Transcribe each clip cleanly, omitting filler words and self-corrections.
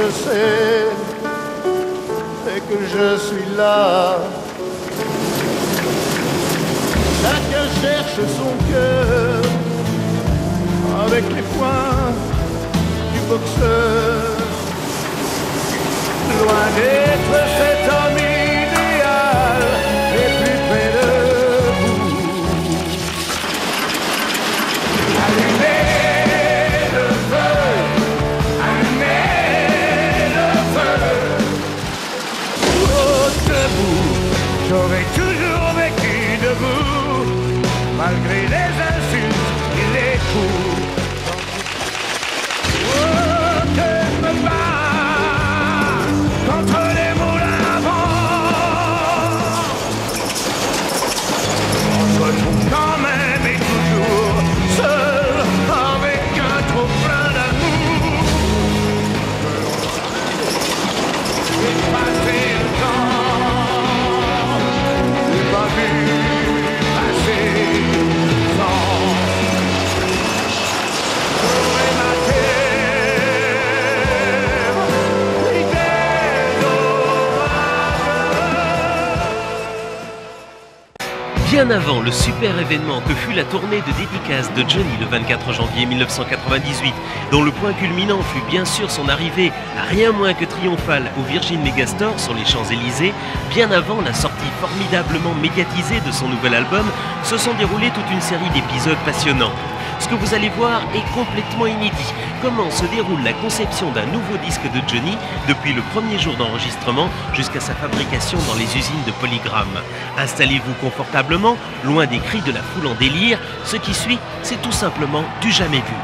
je sais, c'est que je suis là. Chacun cherche son cœur avec les poings du boxeur. Loin d'être cet homme idéal, et plus près de vous. Allumez le feu, allumez le feu. Oh, debout, j'aurai toujours vécu debout, malgré les insultes et les coups. Oh, que je me bats contre les moulins à vent. On se retrouve quand même et toujours seul avec un trop plein d'amour. J'ai passé le temps, j'ai pas vu passer le temps. J'aurais ma Bien avant le super événement que fut la tournée de dédicace de Johnny le 24 janvier 1998, dont le point culminant fut bien sûr son arrivée à rien moins que triomphale au Virgin Megastore sur les Champs-Élysées, bien avant la sortie formidablement médiatisée de son nouvel album, se sont déroulées toute une série d'épisodes passionnants. Ce que vous allez voir est complètement inédit. Comment se déroule la conception d'un nouveau disque de Johnny depuis le premier jour d'enregistrement jusqu'à sa fabrication dans les usines de Polygram. Installez-vous confortablement, loin des cris de la foule en délire. Ce qui suit, c'est tout simplement du jamais vu.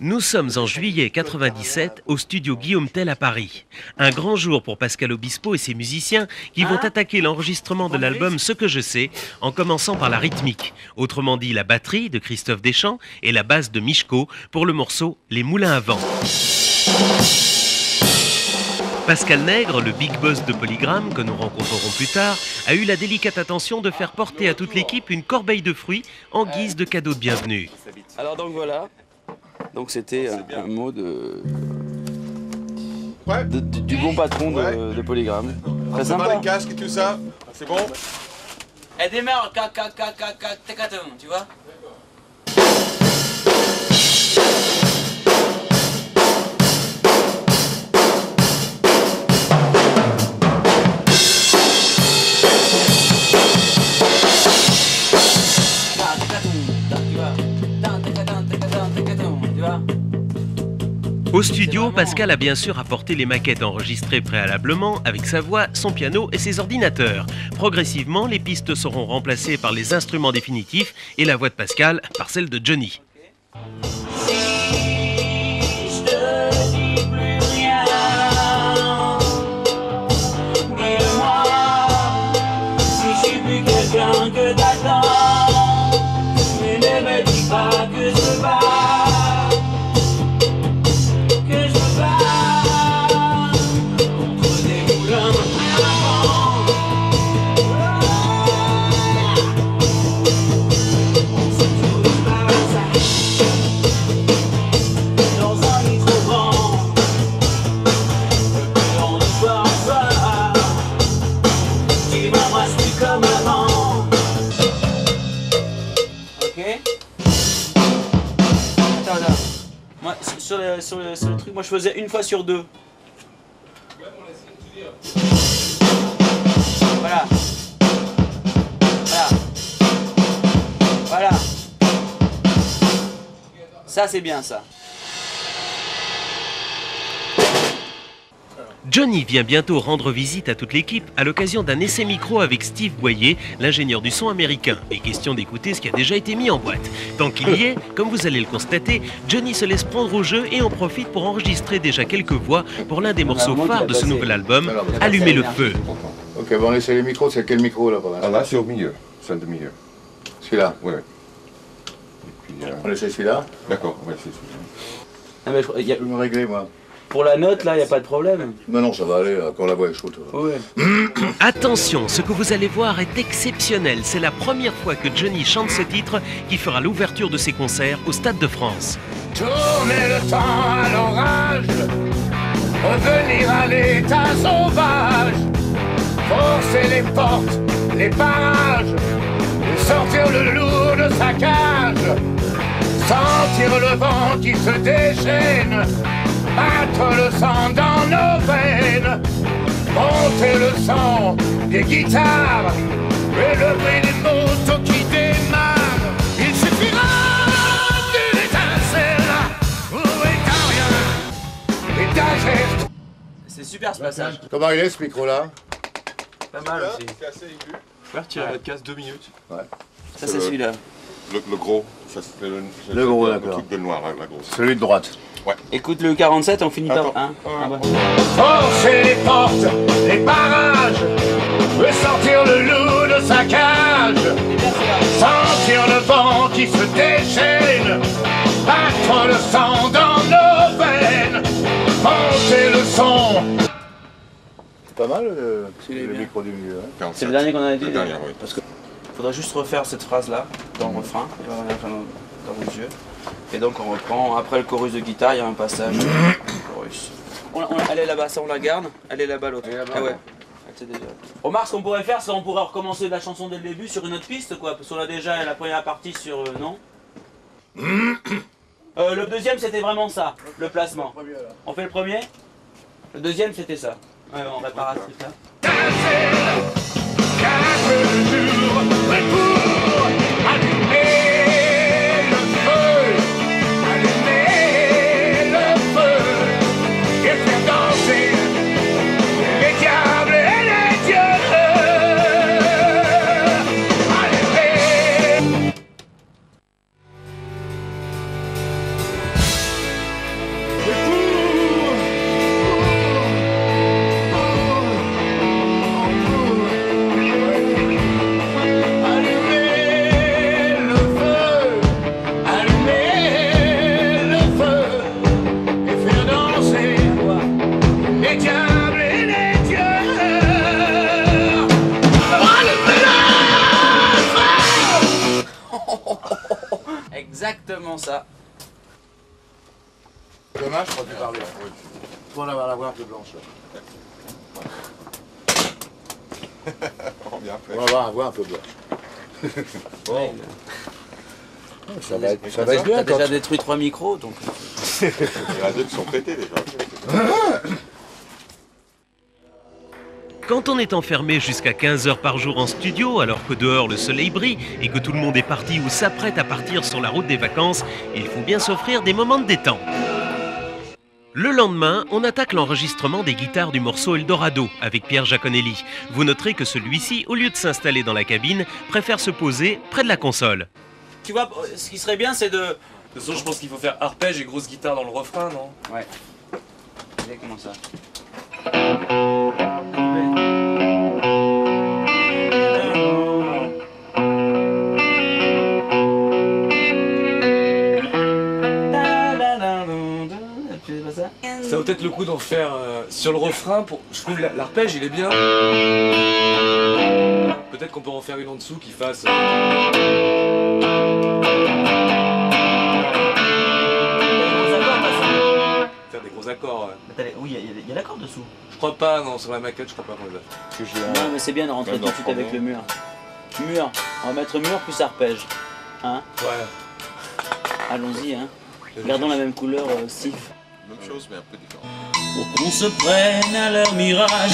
Nous sommes en juillet 97 au studio Guillaume Tell à Paris. Un grand jour pour Pascal Obispo et ses musiciens qui vont attaquer l'enregistrement de l'album Ce que je sais en commençant par la rythmique, autrement dit la batterie de Christophe Deschamps et la basse de Michko pour le morceau Les Moulins à Vent. Pascal Nègre, le big boss de Polygram, que nous rencontrerons plus tard, a eu la délicate attention de faire porter à toute l'équipe une corbeille de fruits en guise de cadeau de bienvenue. Alors donc voilà. Donc c'était un mot du bon patron de Polygram. Très sympa. Les casques et tout ça, c'est bon. Elle démarre, tu vois. Au studio, Pascal a bien sûr apporté les maquettes enregistrées préalablement avec sa voix, son piano et ses ordinateurs. Progressivement, les pistes seront remplacées par les instruments définitifs et la voix de Pascal par celle de Johnny. Sur le truc, moi je faisais une fois sur deux. Voilà. Voilà. Voilà. Ça c'est bien ça. Johnny vient bientôt rendre visite à toute l'équipe à l'occasion d'un essai micro avec Steve Boyer, l'ingénieur du son américain. Et question d'écouter ce qui a déjà été mis en boîte. Tant qu'il y est, comme vous allez le constater, Johnny se laisse prendre au jeu et en profite pour enregistrer déjà quelques voix pour l'un des morceaux phares de ce nouvel album, Allumer le feu. Ok, bon, on essaie les micros. C'est quel micro là pour l'instant? Ah là, c'est au milieu, c'est le milieu. Celui-là? Oui. Et puis, On essaie celui-là? d'accord, on va essayer celui-là. Ah, mais Je peux me régler moi. Pour la note, là, y a pas de problème. Non, ça va aller, quand la voix est chaude. Ouais. Attention, ce que vous allez voir est exceptionnel. C'est la première fois que Johnny chante ce titre qui fera l'ouverture de ses concerts au Stade de France. Tourner le temps à l'orage, revenir à l'état sauvage, forcer les portes, les barrages, sortir le loup de sa cage, sentir le vent qui se déchaîne, battre le sang dans nos veines, monter le son des guitares et le bruit des motos qui démarrent. Il suffira d'une étincelle pour rien et d'un geste. C'est super ce passage. Comment il est ce micro-là? Pas mal aussi. C'est assez aigu. Je vais retirer votre casse 2 minutes. Ça, c'est celui-là. Le gros, ça c'est Le gros, le d'accord. truc de noir, la grosse. Celui de droite. Écoute le 47, on finit par Attends. 1. Ah bah. Forcer les portes, les barrages, sortir le loup de sa cage, sentir le vent qui se déchaîne, battre le sang dans nos veines, monter le son. C'est pas mal Il est le bien. micro du milieu. Hein. C'est le dernier qu'on avait dit. Le dernier, oui. Parce que faudrait juste refaire cette phrase-là dans le refrain, enfin, dans vos yeux. Et donc on reprend, après le chorus de guitare, il y a un passage chorus. Elle est là-bas, ça on la garde, elle est là-bas l'autre. Ah ouais. Elle s'est déjà... Remarque, ce qu'on pourrait faire, c'est qu'on pourrait recommencer la chanson dès le début sur une autre piste, quoi, parce qu'on a déjà la première partie sur... non le deuxième, c'était vraiment ça, le placement. On fait le premier? Le deuxième, c'était ça. Ouais, on répare ce truc-là. Exactement ça. Dommage, je crois que tu parlais. Faut en avoir la voix un peu blanche. Oh, bien fait. On va avoir la voix un peu blanche. Ouais, Ça va être t'as bien quand déjà détruit 3 micros, donc... Il y en a deux qui sont pétés déjà. Quand on est enfermé jusqu'à 15 heures par jour en studio, alors que dehors le soleil brille et que tout le monde est parti ou s'apprête à partir sur la route des vacances, il faut bien s'offrir des moments de détente. Le lendemain, on attaque l'enregistrement des guitares du morceau Eldorado avec Pierre Giaconelli. Vous noterez que celui-ci, au lieu de s'installer dans la cabine, préfère se poser près de la console. Tu vois, ce qui serait bien, c'est de... De toute façon, je pense qu'il faut faire arpège et grosse guitare dans le refrain, non? Ouais. Comment ça? Ça vaut peut-être le coup d'en faire sur le refrain. Je trouve l'arpège il est bien. Peut-être qu'on peut en faire une en dessous qui fasse. Faire des gros accords. Oui, il y a l'accord dessous. Je crois pas, non, sur la maquette, je crois pas qu'on les a fait. Non, mais c'est bien de rentrer tout de suite avec le mur. Mur, on va mettre mur plus arpège. Hein? Ouais. Allons-y, hein. Gardons la même couleur, Steve. Même chose, mais un peu différent. Pour qu'on se prenne à leur mirage.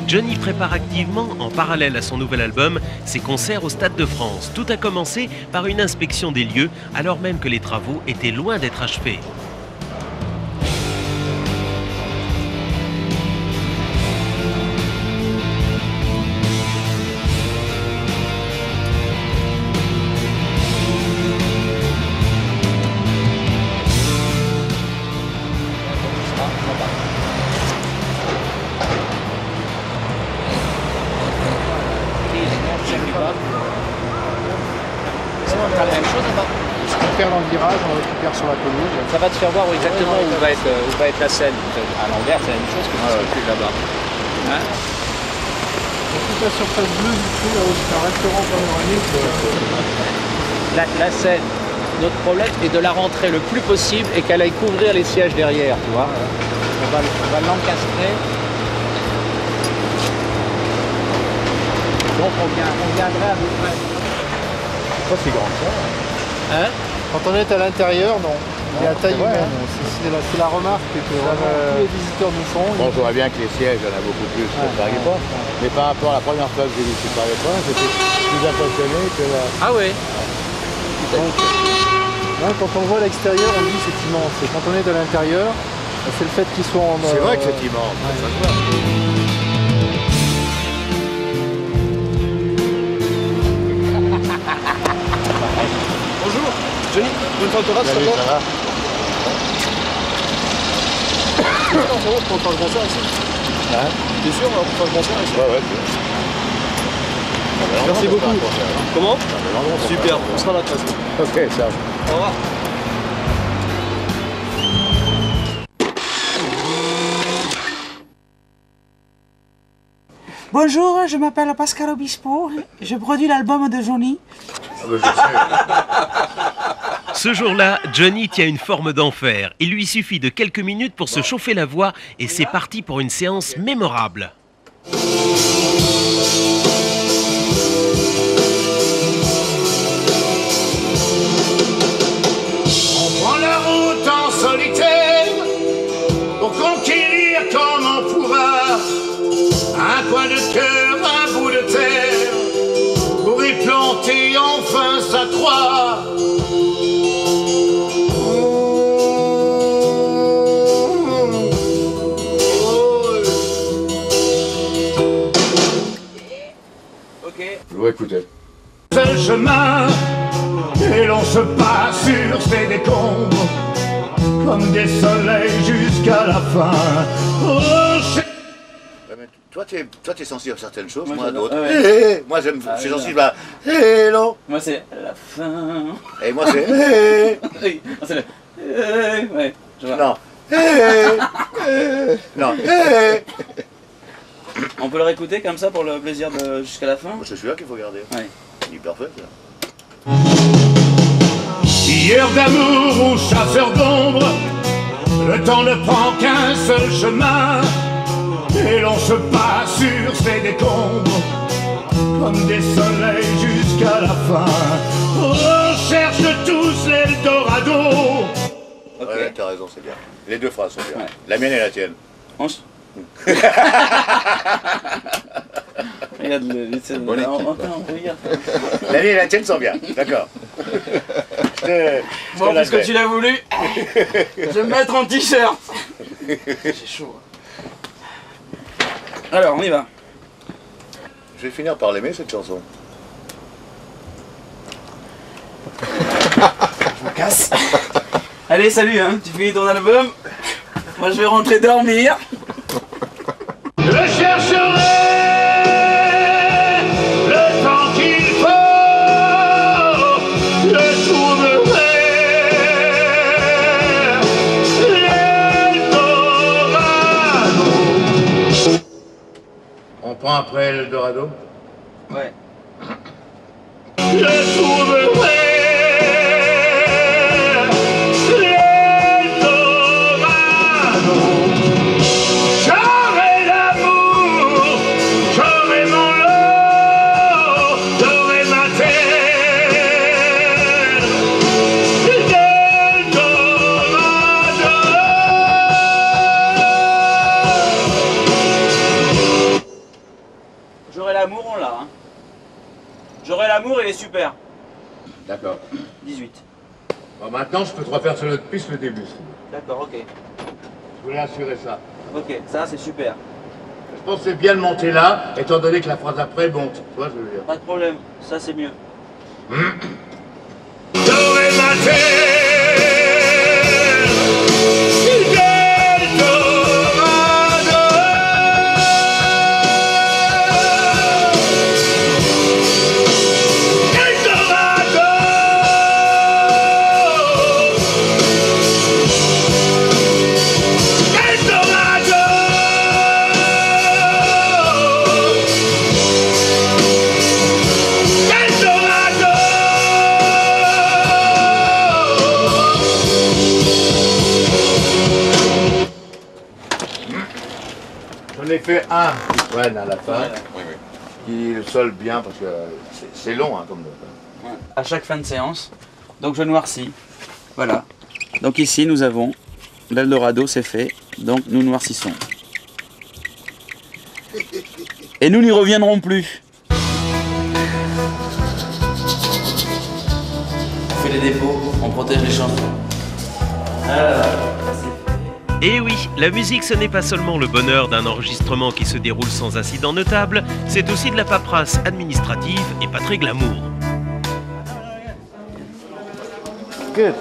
Johnny prépare activement, en parallèle à son nouvel album, ses concerts au Stade de France. Tout a commencé par une inspection des lieux, alors même que les travaux étaient loin d'être achevés. Dans le virage, on récupère sur la pelouse. Ça va te faire voir exactement où va être la scène. À l'envers, c'est la même chose que ce recul là-bas. Hein, Toute la surface bleue du trou, là où c'est un restaurant panoramique. la scène, notre problème est de la rentrer le plus possible et qu'elle aille couvrir les sièges derrière, tu vois. On va l'encastrer. Donc on viendrait à peu près. Ça c'est grand ça. Hein? Quand on est à l'intérieur, non. Il y a la taille humaine. C'est la remarque que vraiment tous les visiteurs nous font. Bon, je vois bien que les sièges, il y en a beaucoup plus sur le Paris Point. Mais par rapport à la première fois que j'ai vu ce Paris Point, j'étais plus impressionné que la... Ah oui. Donc, quand on le voit à l'extérieur, on dit c'est immense. Et quand on est à l'intérieur, c'est le fait qu'ils soient en... C'est vrai que c'est immense. Ça se voit. Bonjour, Johnny, bonne fois autographe, Salut, ça va? on peut faire le concert ici. Hein? T'es sûr, on peut faire le concert ici? Ouais, c'est Merci beaucoup. Comment? Super. Super, on sera là de toute façon. Ok, ça. Au revoir. Bonjour, je m'appelle Pascal Obispo, je produis l'album de Johnny. Ce jour-là, Johnny tient une forme d'enfer. Il lui suffit de quelques minutes pour se chauffer la voix et c'est parti pour une séance mémorable. On prend la route en solitaire pour conquérir comme on pourra un coin de cœur, un bout de terre pour y planter enfin sa croix. Je vais écouter. C'est le chemin et l'on se passe sur ces décombres comme des soleils jusqu'à la fin. Oh, Toi, t'es sensible à certaines choses, Moi, moi à j'adore. d'autres. Ouais. Moi, je Ah, suis oui, sensible à hello. Moi c'est la fin. Et moi, c'est Oui, moi, c'est le. Ouais, je vois. non. Non. On peut le réécouter comme ça pour le plaisir de jusqu'à la fin? C'est celui-là qu'il faut garder. Ouais. Il est parfait, ça. hier d'amour ou chasseur d'ombre, le temps ne prend qu'un seul chemin et l'on se passe sur ces décombres comme des soleils jusqu'à la fin. On cherche tous l'Eldorado. Ok. Ouais, t'as raison, c'est bien. Les deux phrases sont bien. Ouais. La mienne et la tienne. Regarde Bonne équipe. regarde. La mienne et la tienne sont bien, d'accord. Bon, puisque tu l'as voulu, je vais me mettre en t-shirt. C'est chaud. Alors, on y va. Je vais finir par l'aimer, cette chanson. Je me casse. Allez, salut, hein. Tu finis ton album. Moi, je vais rentrer dormir. Je chercherai le temps qu'il faut, je trouverai l'Eldorado. On prend après Eldorado. Ouais. Je trouverai l'Eldorado. J'aurai l'amour, j'aurai mon lot, j'aurai ma terre. L'Eldorado. D'accord. 18. Bon, maintenant, je peux te refaire sur notre piste le début. Si tu veux. D'accord, ok. Je voulais assurer ça. Ok, ça c'est super. Je pense que c'est bien de monter là, étant donné que la phrase après monte. Tu vois, je veux dire. Pas de problème, ça c'est mieux. Dove ma terre, J'en ai fait un, ouais, à la fin, Oui, oui. qui le sol bien, parce que c'est long, hein, comme À chaque fin de séance, donc je noircis. Voilà. Donc ici nous avons l'Eldorado, c'est fait. Donc nous noircissons. Et nous n'y reviendrons plus. On fait les dépôts, on protège les chansons. Et oui, la musique ce n'est pas seulement le bonheur d'un enregistrement qui se déroule sans incident notable, c'est aussi de la paperasse administrative et pas très glamour. Good.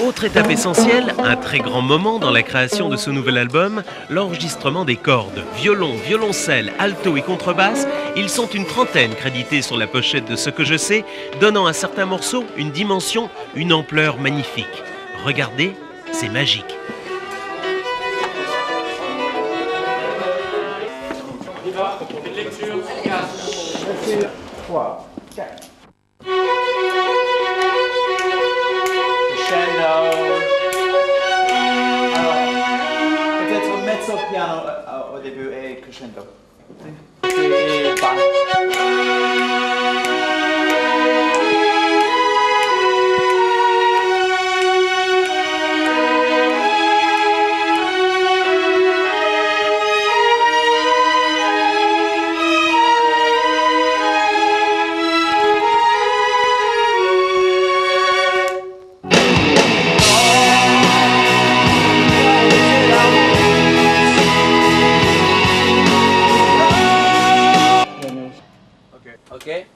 Autre étape essentielle, un très grand moment dans la création de ce nouvel album, l'enregistrement des cordes. Violon, violoncelle, alto et contrebasse, ils sont une trentaine crédités sur la pochette de Ce que je sais, donnant à certains morceaux une dimension, une ampleur magnifique. Regardez, c'est magique. Peut-être mezzo piano au début et crescendo. Ok.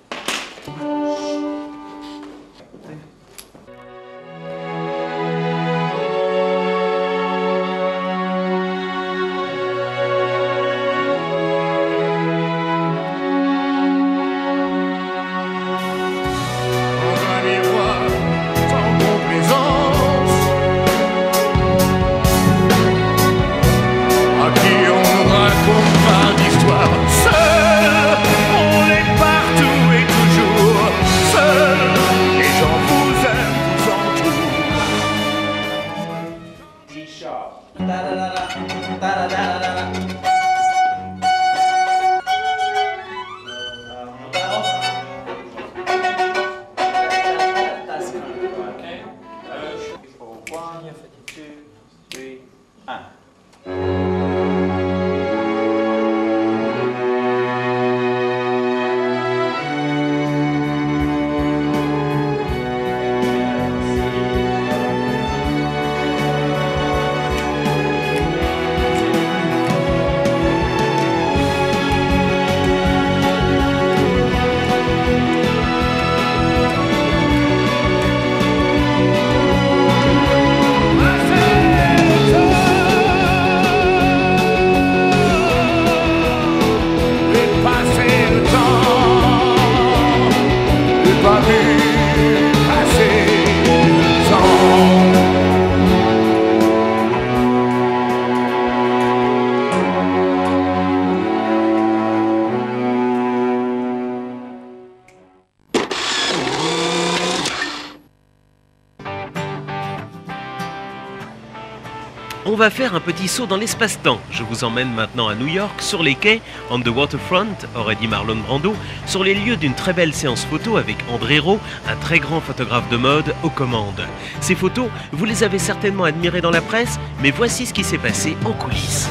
On va faire un petit saut dans l'espace-temps. Je vous emmène maintenant à New York, sur les quais, on the waterfront, aurait dit Marlon Brando, sur les lieux d'une très belle séance photo avec André Rau, un très grand photographe de mode aux commandes. Ces photos, vous les avez certainement admirées dans la presse, mais voici ce qui s'est passé en coulisses.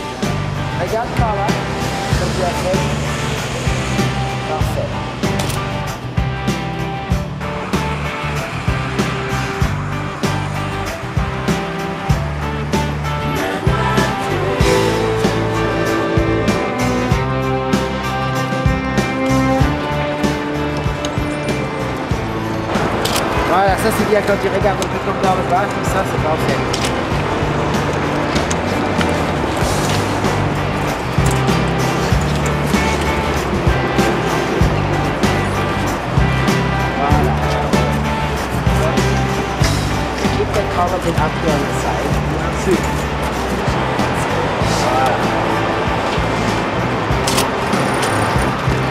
Regarde par là, comme tu as fait. Parfait. Voilà, ça c'est bien quand tu regardes un peu comme dans le bas, tout ça c'est parfait. Voilà. Keep the color bit up here on the side. Merci. Voilà.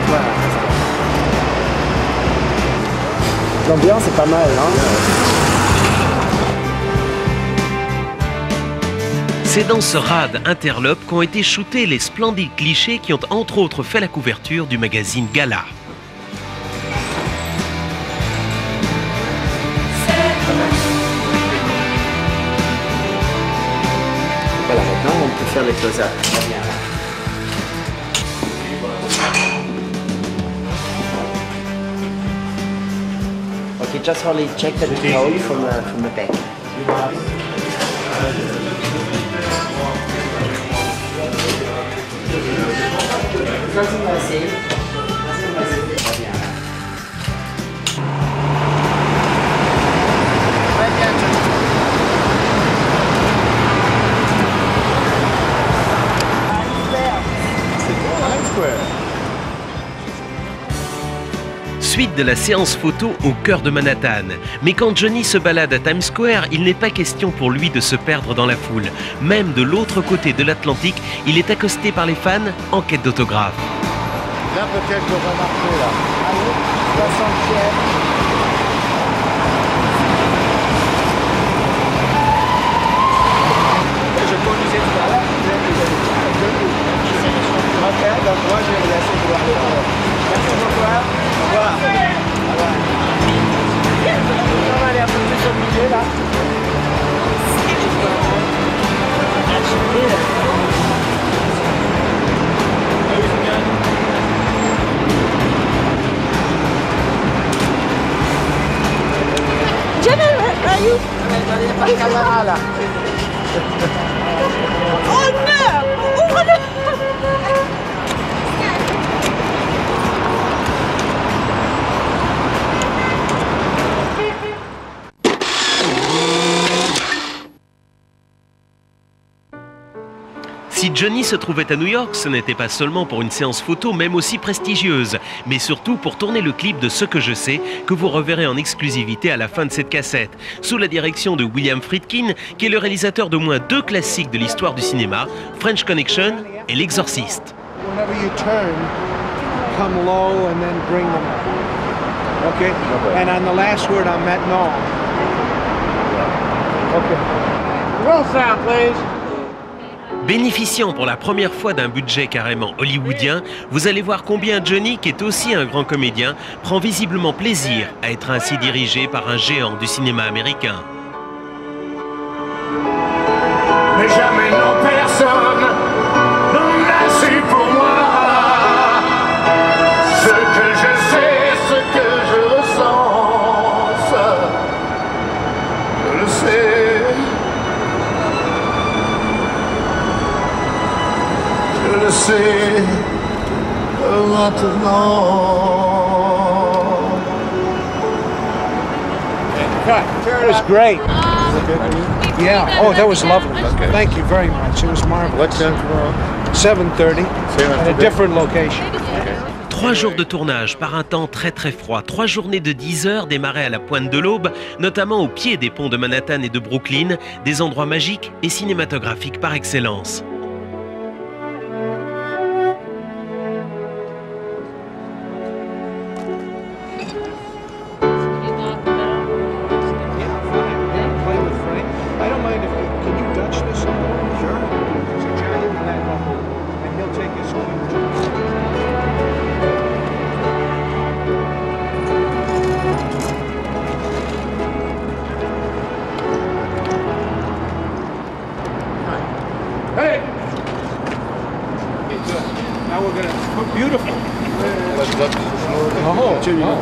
Voilà. L'ambiance est pas mal, hein? C'est dans ce rad interlope qu'ont été shootés les splendides clichés qui ont entre autres fait la couverture du magazine Gala. Voilà, maintenant on peut faire les close-ups. Okay, just only check the code from the back. Suite de la séance photo au cœur de Manhattan. Mais quand Johnny se balade à Times Square, il n'est pas question pour lui de se perdre dans la foule. Même de l'autre côté de l'Atlantique, il est accosté par les fans en quête d'autographes. Là peut-être qu'on va marcher là. Allez, 60e. Je conduisais tout à l'heure. Ok, donc moi je vais vous laisser voir. Merci beaucoup. Au revoir. On va aller un peu plus au milieu là. Jenna, where are you? Pas de caméra là. Oh no! Oh no! Si Johnny se trouvait à New York, ce n'était pas seulement pour une séance photo, même aussi prestigieuse, mais surtout pour tourner le clip de Ce que je sais, que vous reverrez en exclusivité à la fin de cette cassette, sous la direction de William Friedkin, qui est le réalisateur d'au moins 2 classiques de l'histoire du cinéma, French Connection et L'Exorciste. Whenever you turn, come low and then bring them up. Okay? And on the last word on maintenant. Okay. Roll sound, please. Bénéficiant pour la première fois d'un budget carrément hollywoodien, vous allez voir combien Johnny, qui est aussi un grand comédien, prend visiblement plaisir à être ainsi dirigé par un géant du cinéma américain. Mais jamais non personne n'a su pour moi ce que je sais, ce que je ressens, ça, je le sais. Je le sais maintenant. Cut. That was great. Yeah. Oh, that was lovely. Okay. Thank you very much. It was marvelous. What time tomorrow? 7:30 at a different location. 3 jours de tournage par un temps très froid. 3 journées de 10 heures démarrées à la pointe de l'aube, notamment au pied des ponts de Manhattan et de Brooklyn, des endroits magiques et cinématographiques par excellence. Hey! Now we're gonna cook beautiful. Oh,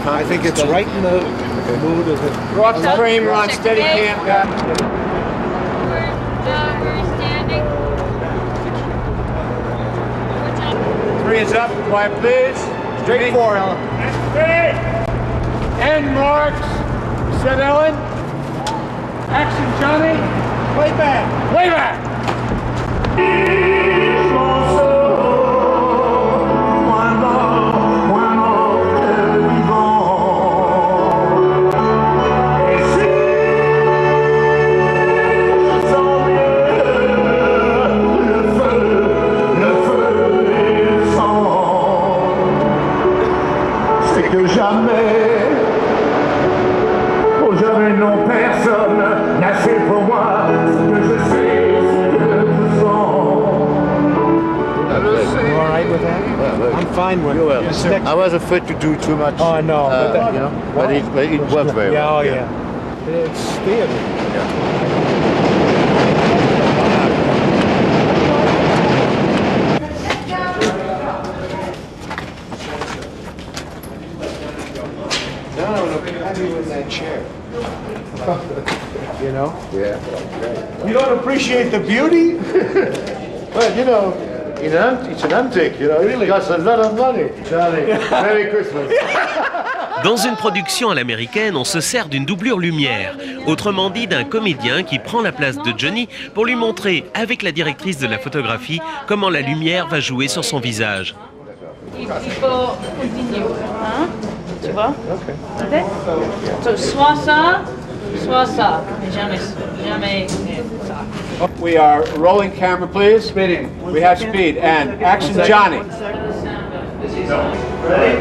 I think it's right in the mood of it. Rock the frame, Ron, steady camp. We're standing. 3 is up, quiet please. Straight 4, Ellen. And marks. Set Ellen. Action, Johnny. Way back. Way back. Fine with it. I was afraid to do too much. Oh no, but that, you know, but it worked very well. Yeah, oh yeah. It's theater. In that chair. You know? Yeah. You don't appreciate the beauty? Well, you know, it's an antique, you know, it costs a lot of money. Charlie, Merry Christmas. Dans une production à l'américaine, on se sert d'une doublure lumière, autrement dit d'un comédien qui prend la place de Johnny pour lui montrer, avec la directrice de la photographie, comment la lumière va jouer sur son visage. Il faut continuer, hein? Tu vois? Ok. Soit ça, mais jamais ça. We are rolling camera, please. Spinning. We have speed. And action, Johnny. Ready?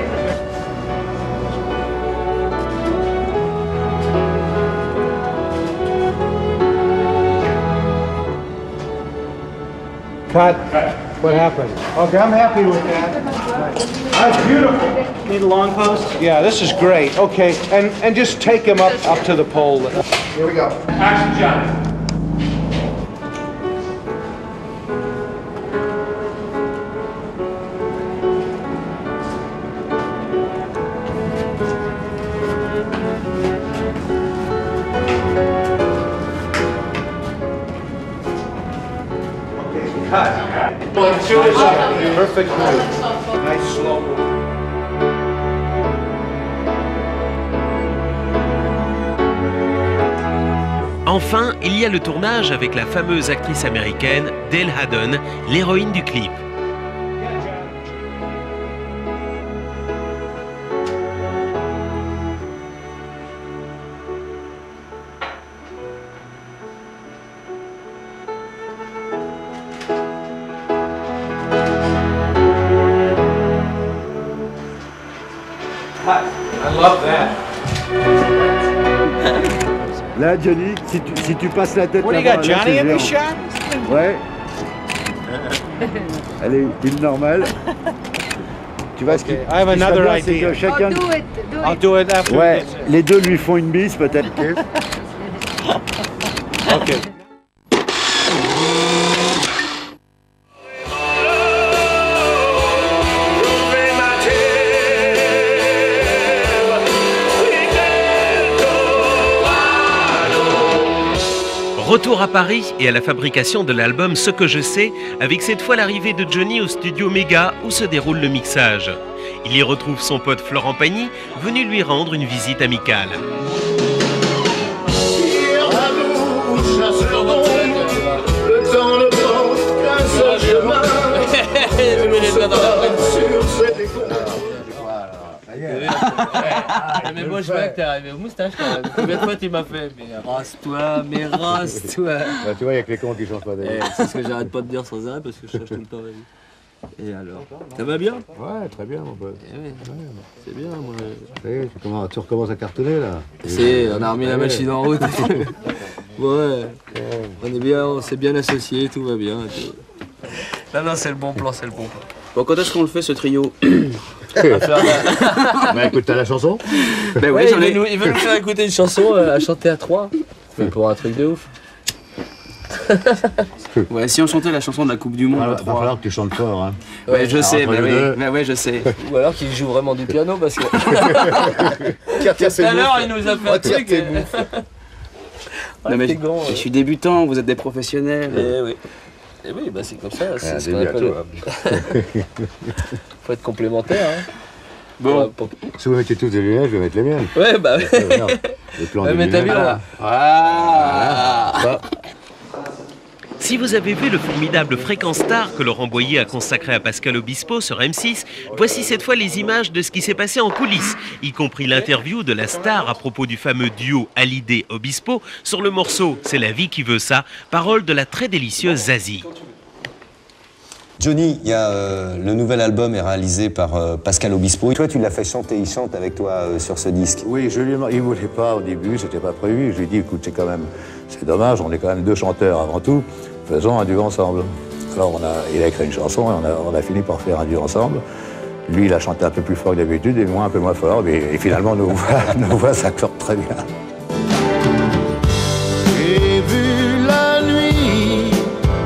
Cut. What happened? Okay, I'm happy with that. That's beautiful. Need a long post? Yeah, this is great. Okay, and just take him up to the pole. Here we go. Action, Johnny. Perfect move. Nice slow move. Enfin, il y a le tournage avec la fameuse actrice américaine Dale Haddon, l'héroïne du clip. I love that. Là, Johnny, si tu passes la tête What do you là-bas, got, là, Johnny, c'est in this géant. shot? Ouais. Allez, pile normale. Tu vois ce qui I have another serait bien, c'est idea. que chacun... I'll do it after. Ouais, les deux lui font une bise peut-être. Okay. Retour à Paris et à la fabrication de l'album Ce que je sais, avec cette fois l'arrivée de Johnny au studio Méga où se déroule le mixage. Il y retrouve son pote Florent Pagny, venu lui rendre une visite amicale. Mais moi je vois que t'es arrivé au moustache quand même. Combien de fois tu m'as fait? Mais rase-toi. Bah, tu vois, il y a que les cons qui changent pas d'avis. C'est ce que j'arrête pas de dire sans arrêt parce que je cherche tout le temps la vie. Et alors? Ça va bien? Ouais, très bien, mon pote. Oui, c'est bien, moi. Ça y est, tu recommences à cartonner, là. On a remis la machine en route. Ouais, on est bien, on s'est bien associés, tout va bien. Non, c'est le bon plan, c'est le bon plan. Bon, quand est-ce qu'on le fait, ce trio? Bah écoute, t'as la chanson? Ben oui, il veut nous faire écouter une chanson à chanter à 3. Mais pour un truc de ouf. Ouais, si on chantait la chanson de la Coupe du Monde, Il va falloir que tu chantes fort, hein. Ouais, je sais, mais ouais, je sais. Ou alors qu'il joue vraiment du piano parce que. Tout à l'heure, il nous a fait un truc. Non, mais je suis débutant, vous êtes des professionnels. Et oui, bah c'est comme ça. C'est ce qu'on appelle. Faut être complémentaire. Hein. Bon. Si vous mettez toutes les lunettes, je vais mettre les miennes. Ouais, bah ouais. Non, les plans Ouais, de mais t'as vu lunettes. là. Voilà. Si vous avez vu le formidable Fréquence Star que Laurent Boyer a consacré à Pascal Obispo sur M6, voici cette fois les images de ce qui s'est passé en coulisses, y compris l'interview de la star à propos du fameux duo Hallyday-Obispo sur le morceau « C'est la vie qui veut ça », parole de la très délicieuse Zazie. Johnny, le nouvel album est réalisé par Pascal Obispo. Toi, tu l'as fait chanter, il chante avec toi sur ce disque. Oui, il ne voulait pas au début, c'était pas prévu. Je lui ai dit, écoute, c'est dommage, on est quand même deux chanteurs avant tout, faisons un duo ensemble. Alors il a écrit une chanson et on a fini par faire un duo ensemble. Lui, il a chanté un peu plus fort que d'habitude et moi un peu moins fort. Et finalement, nos voix s'accordent très bien. J'ai vu la nuit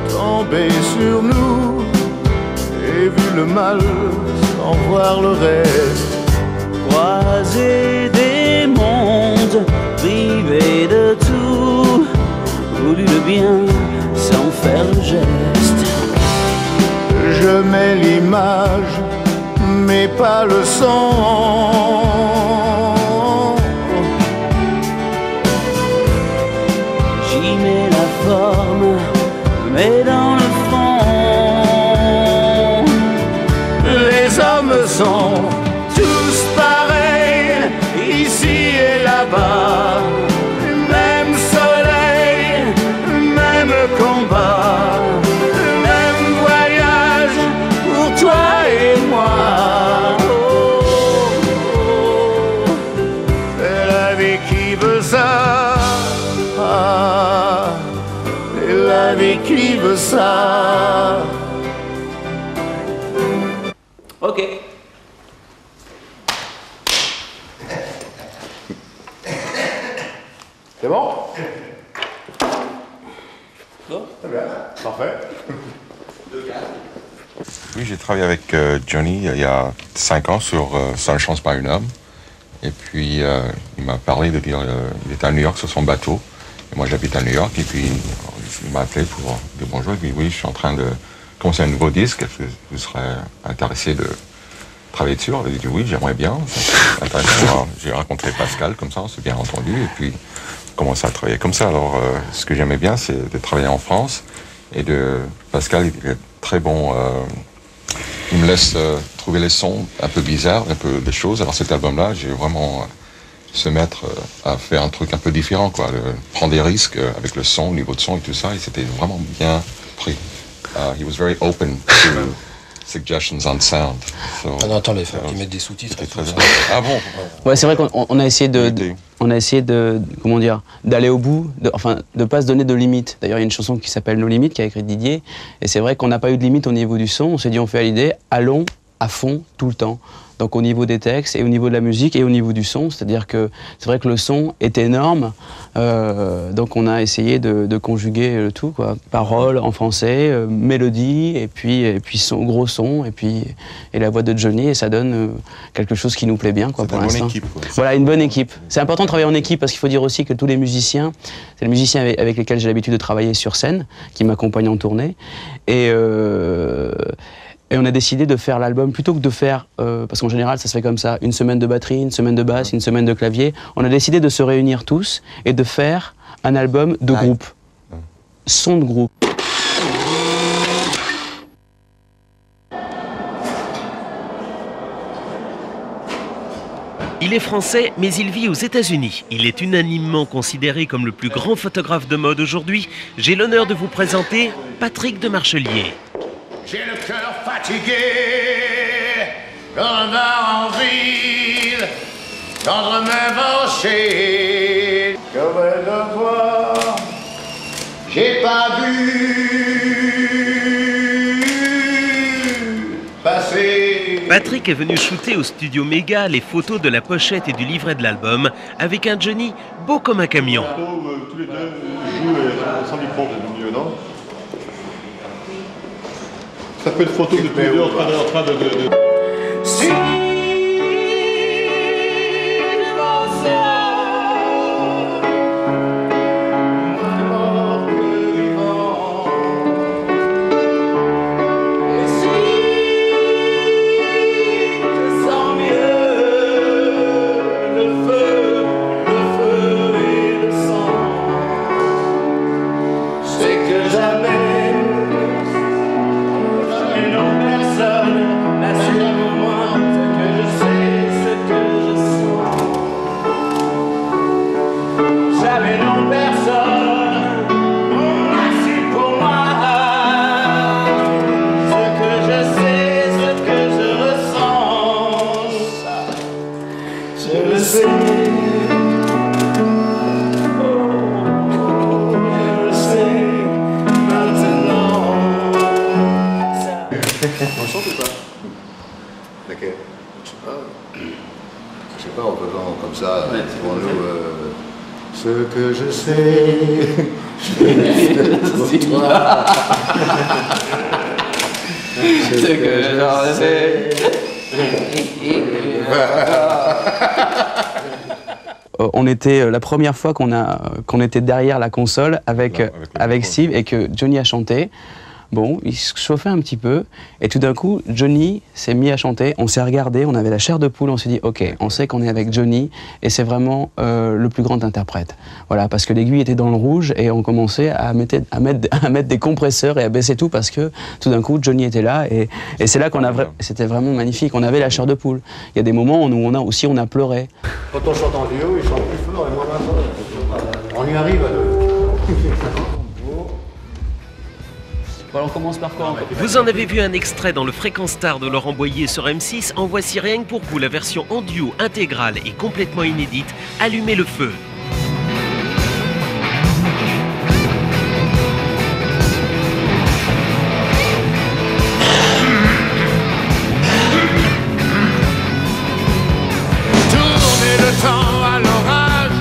tomber sur nous. J'ai vu le mal sans voir le reste. Croiser des mondes, privé de tout, voulu le bien sans faire le geste. Je mets l'image, mais pas le son. J'y mets la forme, mais dans le fond, les hommes sont tous pareils, ici et là-bas. Même soleil, même combat, même voyage pour toi et moi. C'est la vie qui veut ça. C'est la vie qui veut ça. Ok. C'est bon? Bon. Très bien, parfait. Oui, j'ai travaillé avec Johnny il y a 5 ans sur Ça ne change pas un homme. Et puis, il m'a parlé de dire il était à New York sur son bateau. Et moi, j'habite à New York. Et puis, il m'a appelé pour dire bonjour. Et puis, oui, je suis en train de commencer un nouveau disque. Est-ce que vous serez intéressé de travailler dessus? J'ai dit oui, j'aimerais bien. C'est intéressant. Alors, j'ai rencontré Pascal, comme ça, on s'est bien entendu. Et puis, commencé à travailler comme ça. Alors, ce que j'aimais bien, c'est de travailler en France. Et Pascal, il est très bon. Il me laisse trouver les sons un peu bizarres, un peu des choses. Alors cet album-là, j'ai vraiment se mettre à faire un truc un peu différent, quoi. Prendre des risques avec le son, le niveau de son et tout ça. Et c'était vraiment bien pris. He was very open to suggestions on sound. So, on entend les frères qui mettent des sous-titres. Ah bon? Ouais, c'est vrai qu'on a essayé comment dire, d'aller au bout, de pas se donner de limites. D'ailleurs, il y a une chanson qui s'appelle Nos limites, qui a écrit Didier, et c'est vrai qu'on n'a pas eu de limite au niveau du son. On s'est dit, on fait à l'idée, allons à fond tout le temps. Donc au niveau des textes, et au niveau de la musique, et au niveau du son, c'est-à-dire que c'est vrai que le son est énorme, donc on a essayé de conjuguer le tout, quoi. Paroles en français, mélodie, et puis son, gros son, et la voix de Johnny, et ça donne quelque chose qui nous plaît bien, quoi, pour l'instant. Équipe, quoi. Voilà, une bonne équipe. C'est important de travailler en équipe, parce qu'il faut dire aussi que tous les musiciens, c'est les musiciens avec lesquels j'ai l'habitude de travailler sur scène, qui m'accompagnent en tournée, et on a décidé de faire l'album, plutôt que de faire, parce qu'en général ça se fait comme ça, une semaine de batterie, une semaine de basse, une semaine de clavier, on a décidé de se réunir tous et de faire un album de groupe, son de groupe. Il est français, mais il vit aux États-Unis. Il est unanimement considéré comme le plus grand photographe de mode aujourd'hui. J'ai l'honneur de vous présenter Patrick de Marchelier. J'ai le cœur fatigué, quand je pars en ville, quand je me marcher, je vais le voir, j'ai pas vu passer. Patrick est venu shooter au studio Méga les photos de la pochette et du livret de l'album avec un Johnny beau comme un camion. Tous les deux jouent sans micro au milieu, non? Ça fait une photo de tous les deux en train de... Si je sens mieux Ce que je sais, je l'ai pour toi. Ce que je sais. On était la première fois qu'on était derrière la console avec Steve et que Johnny a chanté. Bon, il se chauffait un petit peu et tout d'un coup, Johnny s'est mis à chanter. On s'est regardé, on avait la chair de poule, on s'est dit ok, on sait qu'on est avec Johnny et c'est vraiment le plus grand interprète. Voilà, parce que l'aiguille était dans le rouge et on commençait à mettre des compresseurs et à baisser tout parce que tout d'un coup, Johnny était là et c'est là qu'on a c'était vraiment magnifique. On avait la chair de poule. Il y a des moments où on a pleuré. Quand on chante en duo, il chante plus fort et moins fort. On y arrive à deux. Bon, on commence par quoi? Vous en avez vu un extrait dans le Fréquence Star de Laurent Boyer sur M6. En voici rien que pour vous la version en duo intégrale et complètement inédite. Allumez le feu. Tourner le temps à l'orage,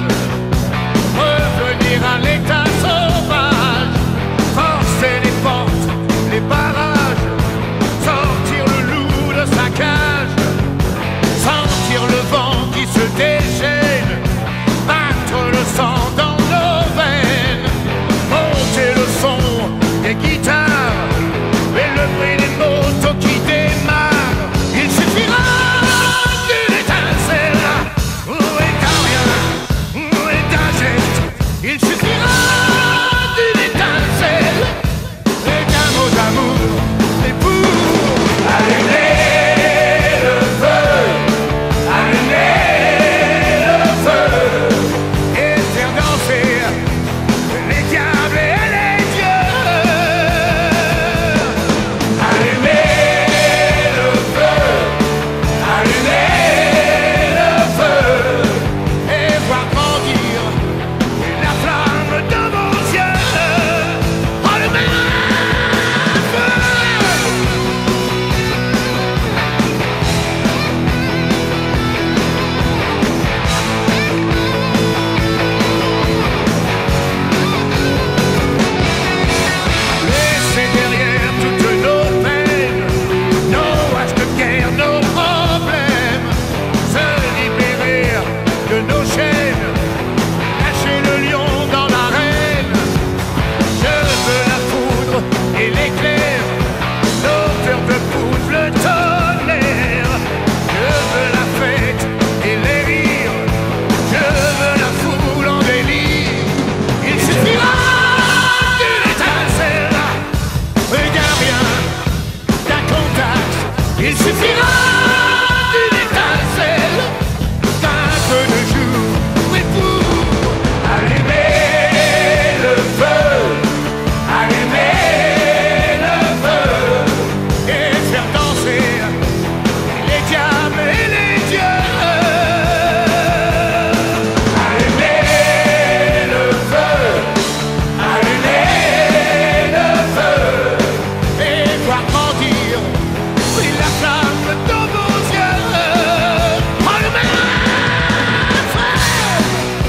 revenir à l'état sauvage, forcer les portes, les barrages, sortir le loup de sa cage, sentir le vent qui se déchaîne, battre le sang dans nos veines, monter le son des guitares et le bruit des motos qui démarrent. Il suffira d'une étincelle ou d'un rien ou d'un geste. Il suffira d'une étincelle et d'un mot d'amour. Et pour allumer le feu et faire danser les diables et les dieux. Allumer le feu et voir grandir la flamme de vos yeux. Allumer le feu. Laissez derrière toutes nos peines, nos haches de guerre, nos problèmes, se libérer de nos chaînes, lâcher le lion dans l'arène. Je veux la foudre et l'éclair, nos peurs de poudre, le tonnerre. Je veux la fête et les rires, je veux la foule en délire. Il suffira d'une étincelle et d'un rien, d'un contact. Il suffira d'une étincelle, d'un peu de jour et pour allumer le feu et faire danser les diables et les dieux. Allumer le feu et voir grandir la flamme dans vos yeux. Allumer le feu.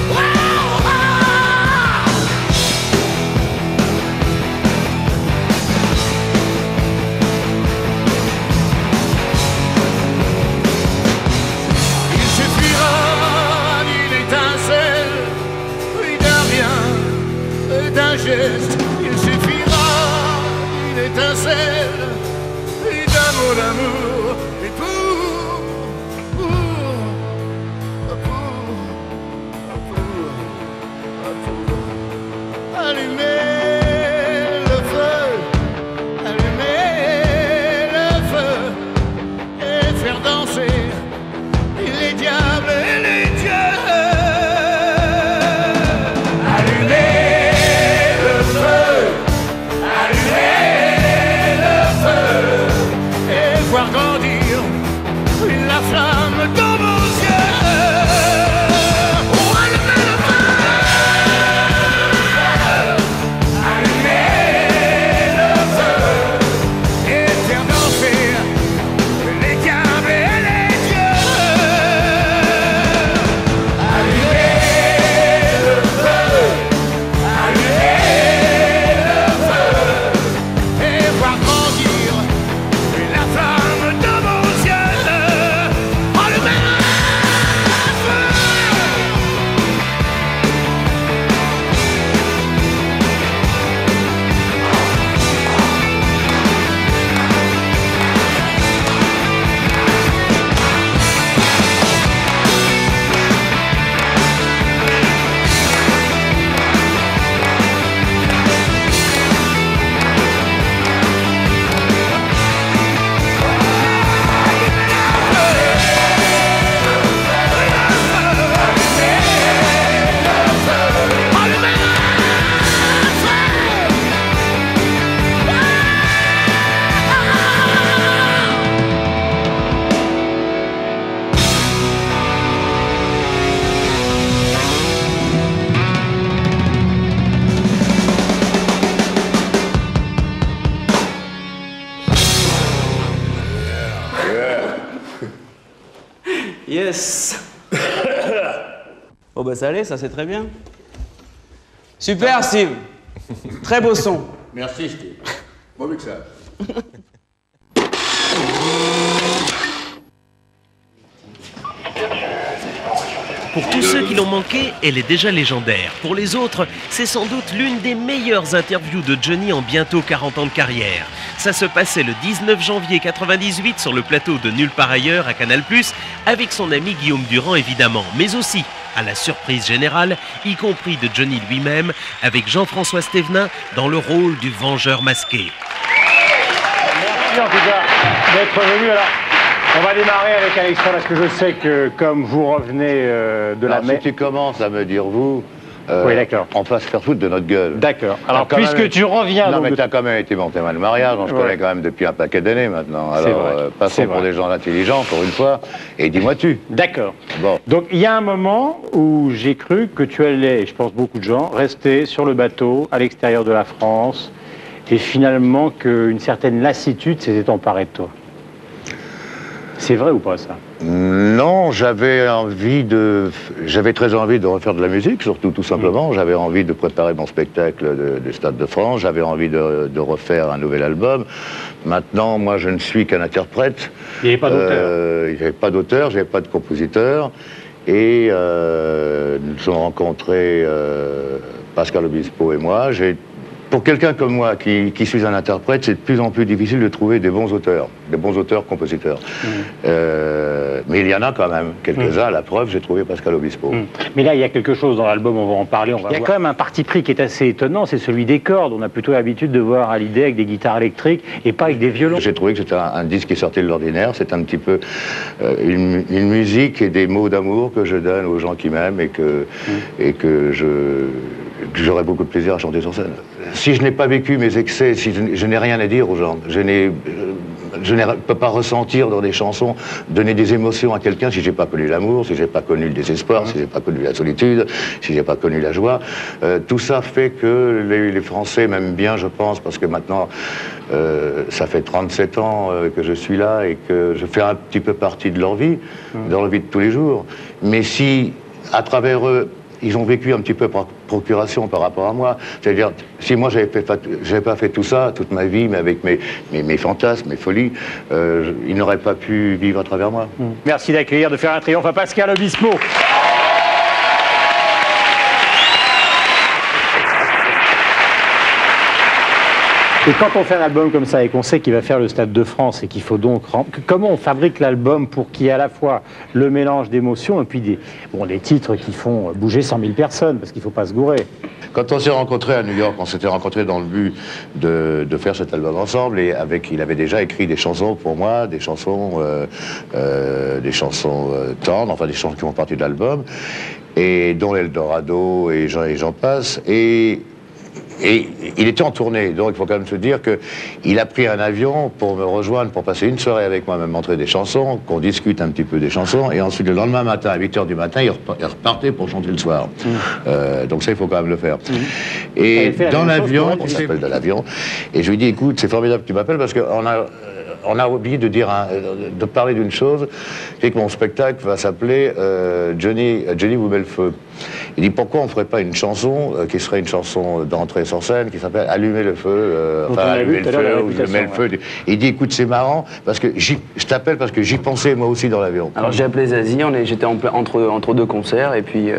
Wow, wow. Il suffira d'une étincelle, oui d'un rien, d'un geste. Il suffira d'une étincelle, oui d'un mot d'amour. Et pour allumer le feu et faire danser les diables et les dieux. Allumer le feu Yes. Oh bah ça allait, ça c'est très bien. Super Steve. Très beau son. Merci Steve. Bon mixage. Pour tous ceux qui l'ont manqué, elle est déjà légendaire. Pour les autres, c'est sans doute l'une des meilleures interviews de Johnny en bientôt 40 ans de carrière. Ça se passait le 19 janvier 98 sur le plateau de Nulle part ailleurs à Canal+, avec son ami Guillaume Durand évidemment, mais aussi, à la surprise générale, y compris de Johnny lui-même, avec Jean-François Stévenin dans le rôle du vengeur masqué. Merci en tout cas d'être venu. Alors, on va démarrer avec Alexandre, parce que je sais que comme vous revenez de la mer... Si tu commences à me dire vous, oui, d'accord. On va se faire foutre de notre gueule. D'accord. Alors, puisque tu reviens... Non, mais tu as quand même été mon témoin de mariage, on se connaît quand même depuis un paquet d'années maintenant. Alors, passons pour des gens intelligents, pour une fois, et dis-moi-tu. D'accord. Bon. Donc, il y a un moment où j'ai cru que tu allais, je pense beaucoup de gens, rester sur le bateau, à l'extérieur de la France, et finalement qu'une certaine lassitude s'était emparée de toi. C'est vrai ou pas, ça? Non, j'avais très envie de refaire de la musique, surtout, tout simplement. J'avais envie de préparer mon spectacle de Stade de France. J'avais envie de refaire un nouvel album. Maintenant, moi, je ne suis qu'un interprète. Il n'y avait pas d'auteur. Il n'y avait pas d'auteur, j'avais pas de compositeur. Et nous avons rencontré Pascal Obispo et moi. Pour quelqu'un comme moi, qui suis un interprète, c'est de plus en plus difficile de trouver des bons compositeurs. Mais il y en a quand même quelques-uns. À la preuve, j'ai trouvé Pascal Obispo. Mais là, il y a quelque chose dans l'album, on va en parler. Il y a quand même un parti pris qui est assez étonnant, c'est celui des cordes. On a plutôt l'habitude de voir Hallyday avec des guitares électriques et pas avec des violons. J'ai trouvé que c'était un disque qui sortait de l'ordinaire. C'est un petit peu une musique et des mots d'amour que je donne aux gens qui m'aiment et que j'aurais beaucoup de plaisir à chanter sur scène. Si je n'ai pas vécu mes excès, si je n'ai rien à dire aux gens, je ne peux pas ressentir dans des chansons, donner des émotions à quelqu'un si j'ai pas connu l'amour, si j'ai pas connu le désespoir, si j'ai pas connu la solitude, si j'ai pas connu la joie. Tout ça fait que les Français m'aiment bien, je pense, parce que maintenant, ça fait 37 ans que je suis là et que je fais un petit peu partie de leur vie, dans leur vie de tous les jours. Mais si, à travers eux, ils ont vécu un petit peu par procuration par rapport à moi. C'est-à-dire, si moi j'avais pas fait tout ça toute ma vie, mais avec mes fantasmes, mes folies, ils n'auraient pas pu vivre à travers moi. Merci d'accueillir, de faire un triomphe à Pascal Obispo. Et quand on fait un album comme ça et qu'on sait qu'il va faire le Stade de France et qu'il faut donc... Comment on fabrique l'album pour qu'il y ait à la fois le mélange d'émotions et puis des titres qui font bouger 100 000 personnes, parce qu'il ne faut pas se gourer. Quand on s'est rencontrés à New York, on s'était rencontrés dans le but de faire cet album ensemble, et il avait déjà écrit des chansons pour moi, des chansons tendres, enfin des chansons qui font partie de l'album, et dont l'Eldorado et j'en passe. Et il était en tournée, donc il faut quand même se dire qu'il a pris un avion pour me rejoindre, pour passer une soirée avec moi, me montrer des chansons, qu'on discute un petit peu des chansons, et ensuite le lendemain matin, à 8h du matin, il repartait pour chanter le soir. Donc ça, il faut quand même le faire. Et dans l'avion, on s'appelle de l'avion, et je lui dis, écoute, c'est formidable que tu m'appelles, parce qu'on a oublié de parler d'une chose, c'est que mon spectacle va s'appeler Johnny vous met le feu. Il dit, pourquoi on ne ferait pas une chanson qui serait une chanson d'entrée sur scène, qui s'appelle Allumer le feu, Allumer le feu, ou Je mets le feu. Il dit, écoute, c'est marrant, parce que je t'appelle parce que j'y pensais moi aussi dans l'avion. Alors j'ai appelé Zazie, j'étais entre deux concerts, et puis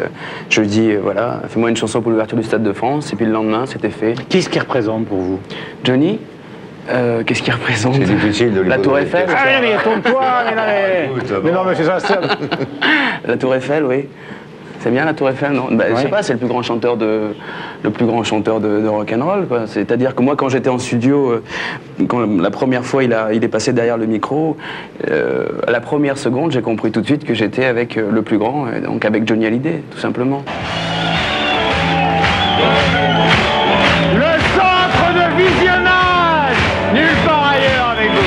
je lui dis, voilà, fais-moi une chanson pour l'ouverture du Stade de France, et puis le lendemain, c'était fait. Qu'est-ce qu'il représente pour vous? Johnny? Qu'est-ce qu'il représente? C'est difficile de lui La Tour Eiffel? Ah mais tourne-toi, mais non, mais c'est ça. La Tour Eiffel, oui. C'est bien la Tour Eiffel, non? Je sais pas, c'est le plus grand chanteur de rock'n'roll, quoi. C'est-à-dire que moi, quand j'étais en studio, quand la première fois il est passé derrière le micro, à la première seconde, j'ai compris tout de suite que j'étais avec le plus grand, donc avec Johnny Hallyday, tout simplement. Le centre de visionnage, nulle part ailleurs avec vous.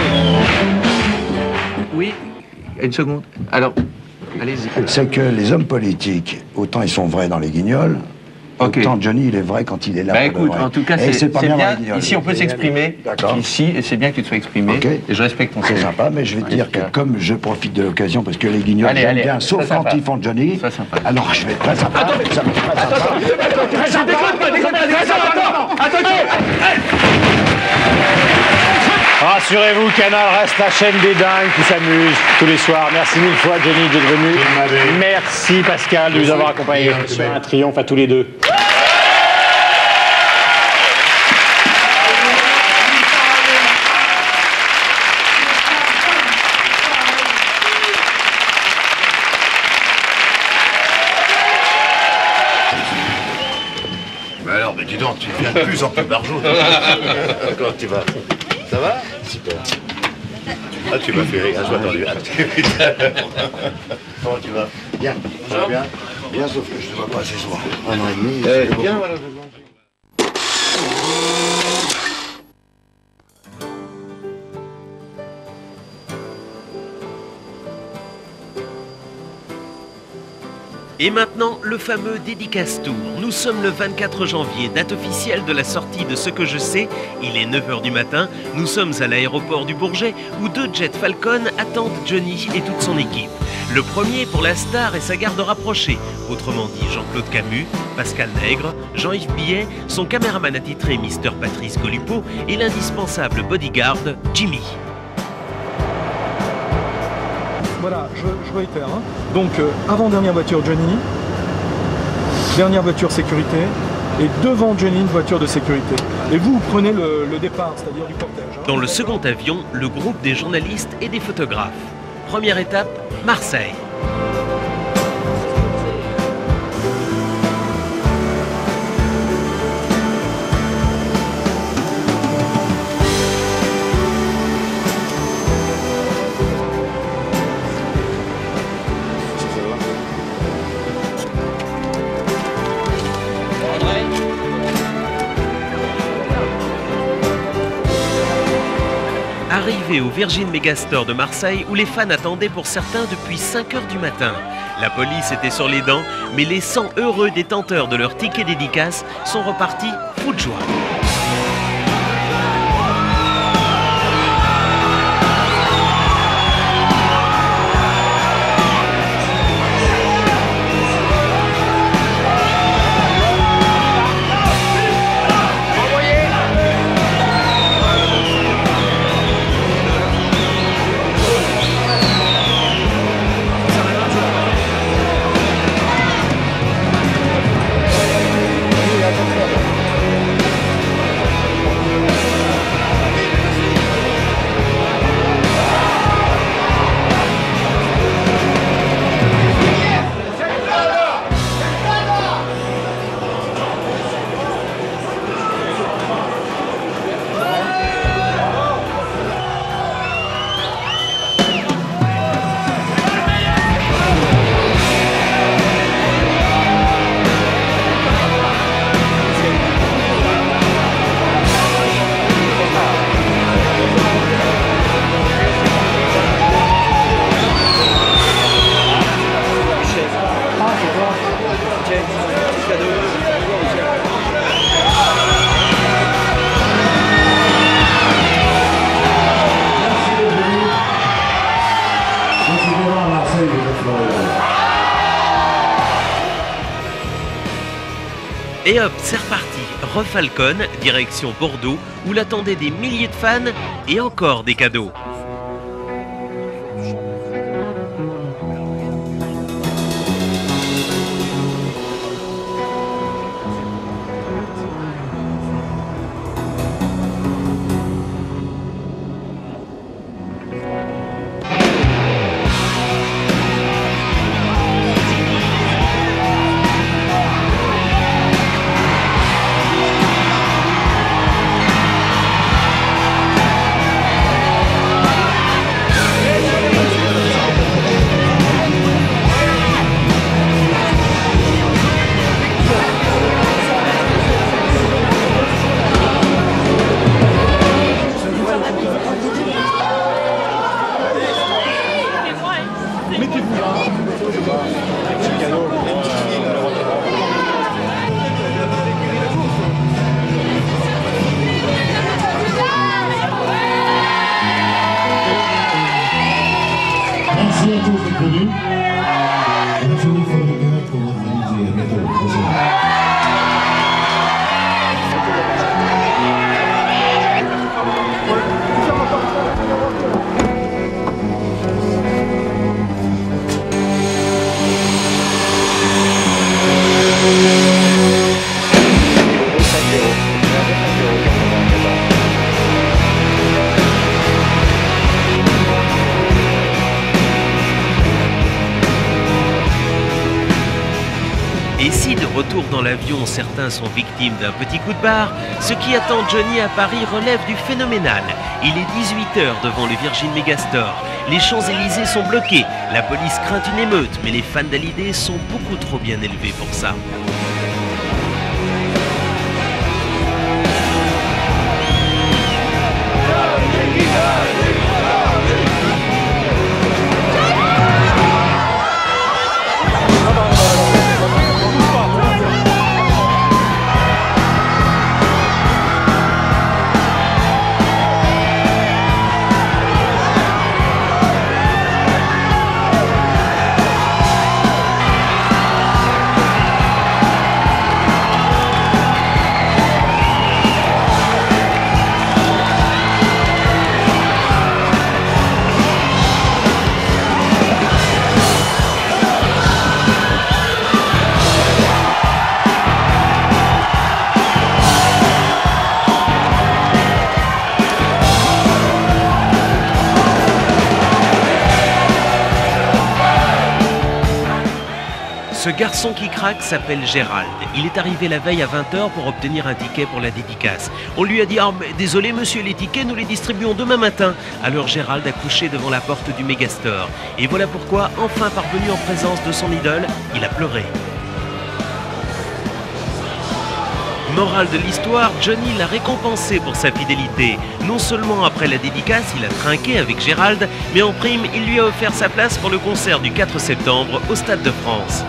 Oui, une seconde. Alors, allez-y. C'est que les hommes politiques, autant ils sont vrais dans les guignols, Autant Johnny, il est vrai quand il est là. Bah écoute, en tout cas, c'est bien. bien. Ici, on peut s'exprimer. D'accord. Ici, et c'est bien que tu te sois exprimé. Okay. Et je respecte ton C'est sympa, mais je vais te dire que comme je profite de l'occasion, parce que les guignols j'aime bien, sauf quand ils font Johnny, alors je vais être très sympa. Attendez, ça va être très sympa. Rassurez-vous, Canal reste la chaîne des dingues qui s'amusent tous les soirs. Merci mille fois, Johnny, d'être venu. Merci, Pascal, de nous avoir accompagnés. C'est un triomphe à tous les deux. Mais alors, mais dis donc, tu deviens de plus en plus barjot. Comment tu vas? Ça va? Super. Ah, tu m'as fait rire, je m'attendais. Comment tu vas? Bien. Ça va bien? Bien, sauf que je te vois pas assez souvent. Un an et demi. Bien, voilà. Et maintenant, le fameux Dédicace Tour. Nous sommes le 24 janvier, date officielle de la sortie de Ce que je sais. Il est 9h du matin. Nous sommes à l'aéroport du Bourget où 2 jets Falcon attendent Johnny et toute son équipe. Le premier pour la star et sa garde rapprochée. Autrement dit, Jean-Claude Camus, Pascal Nègre, Jean-Yves Billet, son caméraman attitré Mr Patrice Golupo et l'indispensable bodyguard Jimmy. Voilà, je réitère. Hein. Donc, avant-dernière voiture Johnny, dernière voiture sécurité, et devant Johnny, une voiture de sécurité. Et vous prenez le départ, c'est-à-dire du cortège. Hein. Dans le second avion, le groupe des journalistes et des photographes. Première étape, Marseille. Arrivé au Virgin Megastore de Marseille où les fans attendaient pour certains depuis 5h du matin. La police était sur les dents, mais les 100 heureux détenteurs de leur ticket dédicace sont repartis fous de joie. Et hop, c'est reparti, Refalcon, direction Bordeaux, où l'attendaient des milliers de fans et encore des cadeaux. Et si de retour dans l'avion, certains sont victimes d'un petit coup de barre, ce qui attend Johnny à Paris relève du phénoménal. Il est 18h devant le Virgin Megastore. Les Champs-Élysées sont bloqués. La police craint une émeute, mais les fans d'Hallyday sont beaucoup trop bien élevés pour ça. Ce garçon qui craque s'appelle Gérald. Il est arrivé la veille à 20h pour obtenir un ticket pour la dédicace. On lui a dit « Oh, mais désolé monsieur, les tickets, nous les distribuons demain matin ». Alors Gérald a couché devant la porte du Megastore. Et voilà pourquoi, enfin parvenu en présence de son idole, il a pleuré. Morale de l'histoire, Johnny l'a récompensé pour sa fidélité. Non seulement après la dédicace, il a trinqué avec Gérald, mais en prime, il lui a offert sa place pour le concert du 4 septembre au Stade de France.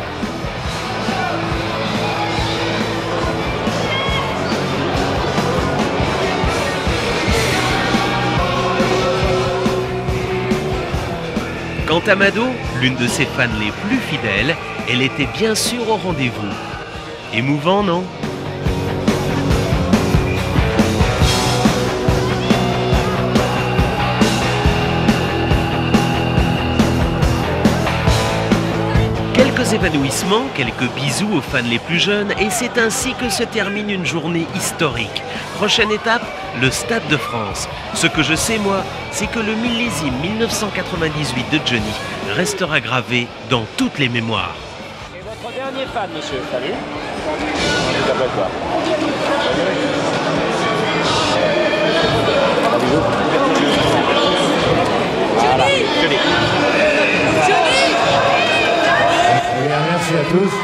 Quant à Mado, l'une de ses fans les plus fidèles, elle était bien sûr au rendez-vous. Émouvant, non ? Quelques évanouissements, quelques bisous aux fans les plus jeunes, et c'est ainsi que se termine une journée historique. Prochaine étape, le Stade de France. Ce que je sais, moi, c'est que le millésime 1998 de Johnny restera gravé dans toutes les mémoires. Et votre dernier fan, monsieur. Salut. Voilà. Johnny. Eh bien, merci à tous.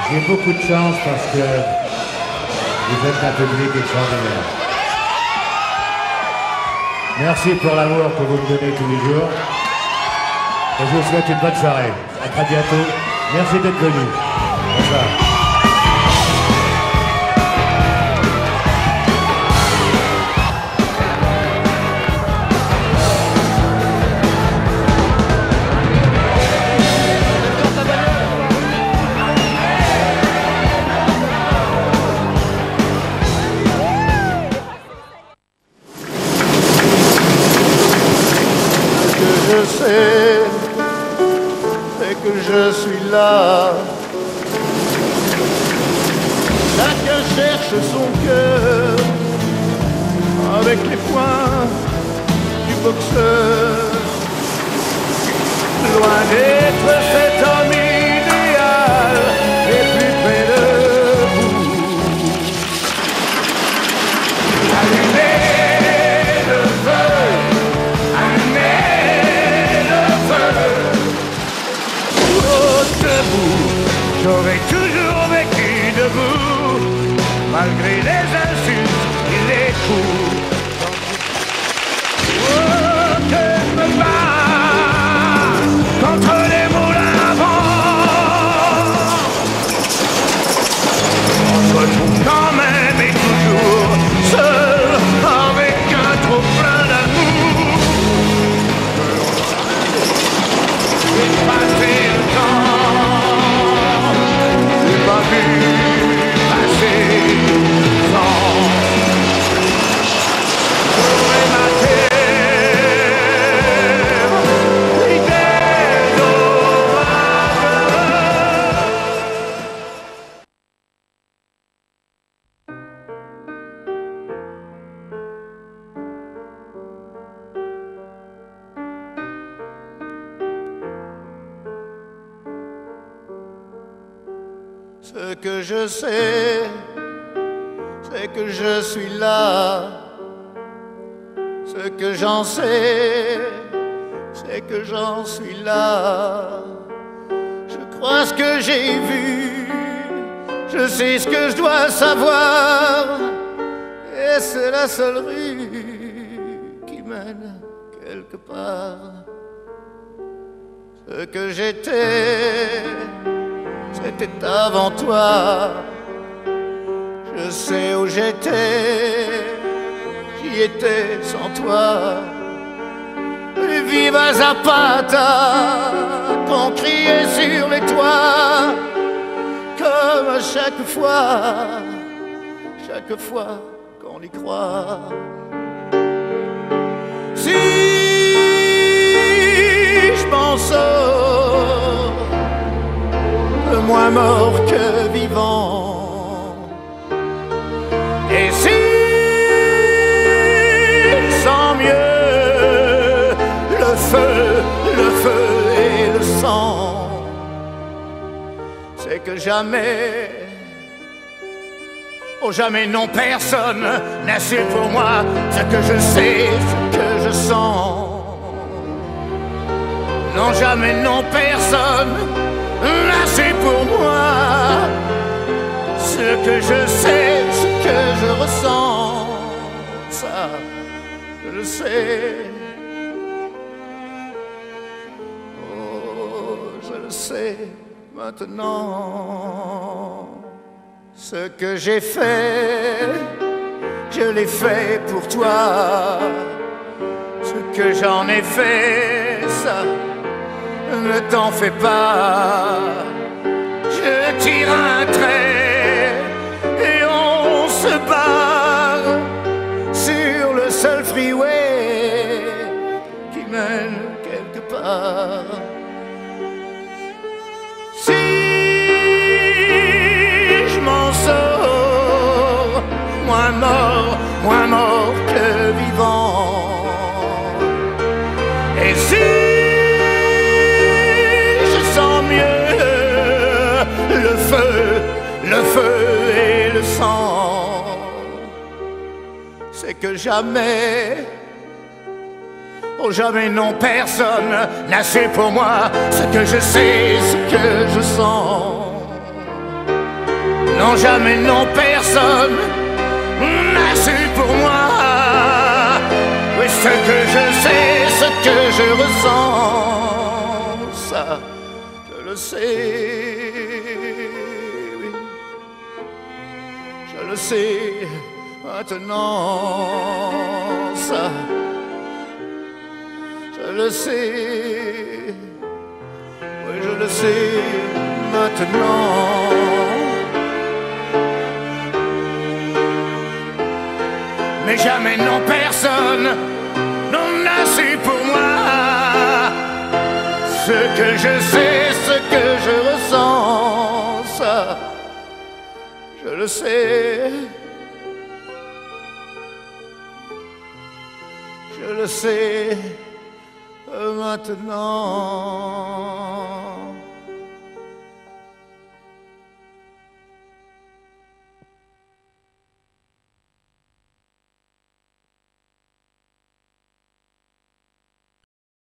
J'ai beaucoup de chance parce que vous êtes un public extraordinaire. Merci pour l'amour que vous me donnez tous les jours. Et je vous souhaite une bonne soirée. À très bientôt. Merci d'être venus. Bonsoir. Je sais, c'est que je suis là. Chacun cherche son cœur avec les poings du boxeur. Loin d'être cet homme idéal et plus près de vous. Allumez le feu, allumez. J'aurais toujours vécu debout, malgré les insultes et les coups. Oh, que je me bats contre les moulins à vent. On se retrouve quand même et toujours seul, avec un trop plein d'amour. J'ai passé Ce que je sais, c'est que je suis là. Ce que j'en sais, c'est que j'en suis là. Je crois ce que j'ai vu, je sais ce que je dois savoir. Et c'est la seule rue qui mène quelque part. Ce que j'étais, c'était avant toi. Je sais où j'étais, j'y étais sans toi. Les Viva Zapata qu'on criait sur les toits, comme à chaque fois qu'on y croit. Si je m'en sors, moins mort que vivant, et si je sens mieux le feu et le sang, c'est que jamais, oh jamais non personne n'a su pour moi ce que je sais, ce que je sens. Non jamais non personne n'a su pour moi ce que je sais, ce que je ressens. Ça, je le sais. Je le sais maintenant. Ce que j'ai fait, je l'ai fait pour toi. Ce que j'en ai fait, ça, ne t'en fais pas. Je tire un trait et on se barre sur le seul freeway qui mène quelque part. Si je m'en sors, moins mort que vivant. Et si je sens mieux le feu et le sang, c'est que jamais, oh jamais non personne n'a su pour moi ce que je sais, ce que je sens. Non jamais non personne n'a su pour moi, oui ce que je sais, ce que je ressens, ça je le sais, oui. Je le sais maintenant, ça je le sais, oui je le sais maintenant. Mais jamais non personne n'a su pour moi ce que je sais, ce que je ressens, ça je le sais. Je le sais maintenant.